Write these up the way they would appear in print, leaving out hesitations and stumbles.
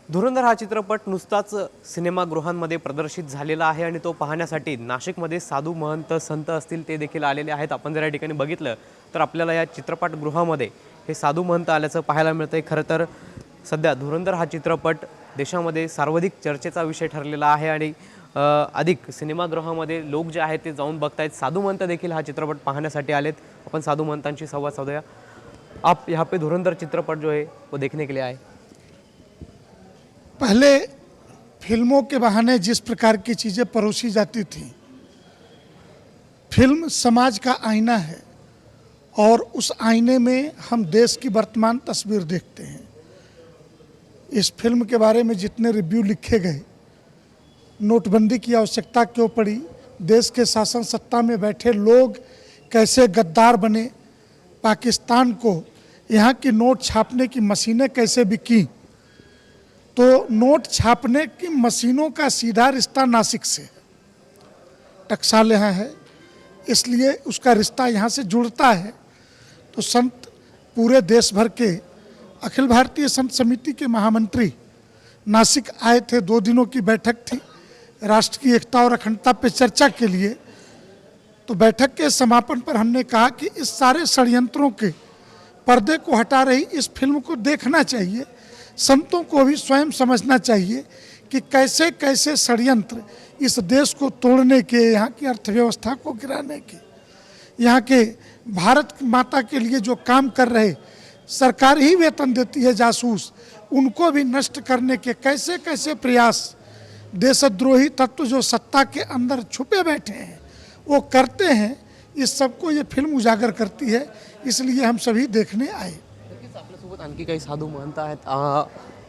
धुरंधर हा चित्रपट नुसताच सिनेमागृहांमध्ये प्रदर्शित झालेला आहे आणि तो पाहण्यासाठी नाशिकमध्ये साधू महंत संत असतील ते देखील आलेले आहेत। आपण जर या ठिकाणी बघितलं तर आपल्याला या चित्रपटगृहामध्ये हे साधू महंत आल्याचं पाहायला मिळतंय। खरं तर सध्या धुरंधर हा चित्रपट देशामध्ये सर्वाधिक चर्चेचा विषय ठरलेला आहे आणि अधिक सिनेमागृहामध्ये लोक जे आहेत ते जाऊन बघतायत। साधू महंत देखील हा चित्रपट पाहण्यासाठी आलेत। आपण साधू महंतांशी संवाद साधूया। आप यहाँ पे धुरंधर चित्रपट जो है वो देखने के लिए आए। पहले फिल्मों के बहाने जिस प्रकार की चीज़ें परोसी जाती थी, फिल्म समाज का आईना है और उस आईने में हम देश की वर्तमान तस्वीर देखते हैं। इस फिल्म के बारे में जितने रिव्यू लिखे गए, नोटबंदी की आवश्यकता क्यों पड़ी, देश के शासन सत्ता में बैठे लोग कैसे गद्दार बने, पाकिस्तान को यहाँ की नोट छापने की मशीनें कैसे बिकी, तो नोट छापने की मशीनों का सीधा रिश्ता नासिक से, टकसाल यहाँ है, इसलिए उसका रिश्ता यहाँ से जुड़ता है। तो संत पूरे देश भर के अखिल भारतीय संत समिति के महामंत्री नासिक आए थे। 2 दिनों की बैठक थी राष्ट्र की एकता और अखंडता पे चर्चा के लिए। तो बैठक के समापन पर हमने कहा कि इस सारे षड्यंत्रों के पर्दे को हटा रही इस फिल्म को देखना चाहिए। संतों को भी स्वयं समझना चाहिए कि कैसे कैसे षड्यंत्र इस देश को तोड़ने के, यहाँ की अर्थव्यवस्था को गिराने के, यहाँ के भारत माता के लिए जो काम कर रहे, सरकार ही वेतन देती है जासूस, उनको भी नष्ट करने के कैसे कैसे प्रयास देशद्रोही तत्व जो सत्ता के अंदर छुपे बैठे हैं वो करते हैं। इस सबको ये फिल्म उजागर करती है, इसलिए हम सभी देखने आए। नक्कीच आपल्यासोबत आणखी काही साधू महंत आहेत।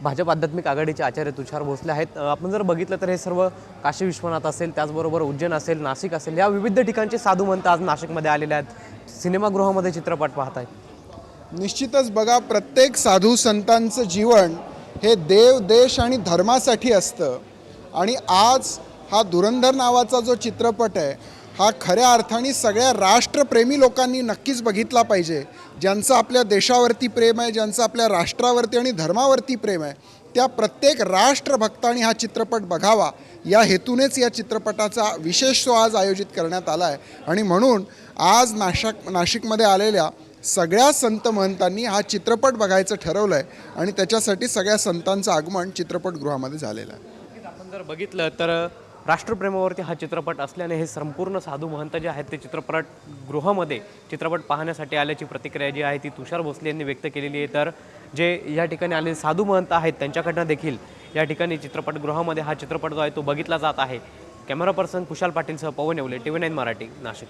भाजप आध्यात्मिक आघाडीचे आचार्य तुषार भोसले आहेत। आपण जर बघितलं तर हे सर्व काशी विश्वनाथ असेल, त्याचबरोबर उज्जैन असेल, नाशिक असेल, या विविध ठिकाणचे साधू महंत आज नाशिकमध्ये आलेले आहेत। सिनेमागृहामध्ये चित्रपट पाहत आहेत। निश्चितच बघा, प्रत्येक साधू संतांचं जीवन हे देव, देश आणि धर्मासाठी असतं आणि आज हा धुरंधर नावाचा जो चित्रपट आहे हा खऱ्या अर्थाने सगळ्या राष्ट्रप्रेमी लोकांनी नक्कीच बघितला पाहिजे। ज्यांचं आपल्या देशावरती प्रेम आहे, ज्यांचं आपल्या राष्ट्रावरती आणि धर्मावरती प्रेम आहे, त्या प्रत्येक राष्ट्रभक्तांनी हा चित्रपट बघावा या हेतूनेच या चित्रपटाचा विशेष शो आज आयोजित करण्यात आला आहे। आणि म्हणून आज नाशिकमध्ये आलेल्या सगळ्या संत महंतांनी हा चित्रपट बघायचं ठरवलं आहे आणि त्याच्यासाठी सगळ्या संतांचं आगमन चित्रपटगृहामध्ये झालेलं आहे। आपण जर बघितलं तर राष्ट्रप्रेमावरती हा चित्रपट असल्याने हे संपूर्ण साधू महंत जे आहेत ते चित्रपटगृहामध्ये चित्रपट पाहण्यासाठी आल्याची प्रतिक्रिया जी आहे ती तुषार भोसले यांनी व्यक्त केलेली आहे। तर जे या ठिकाणी आलेले साधू महंत आहेत त्यांच्याकडनं देखील या ठिकाणी चित्रपटगृहामध्ये हा चित्रपट जो आहे तो बघितला जात आहे। कॅमेरा पर्सन कुशाल पाटीलसह पवन येवले, TV9 मराठी, नाशिक।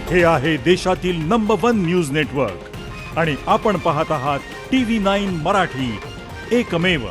हे आहे देशातील नंबर 1 न्यूज नेटवर्क आणि आपण पाहत आहात TV9 मराठी, एकमेव।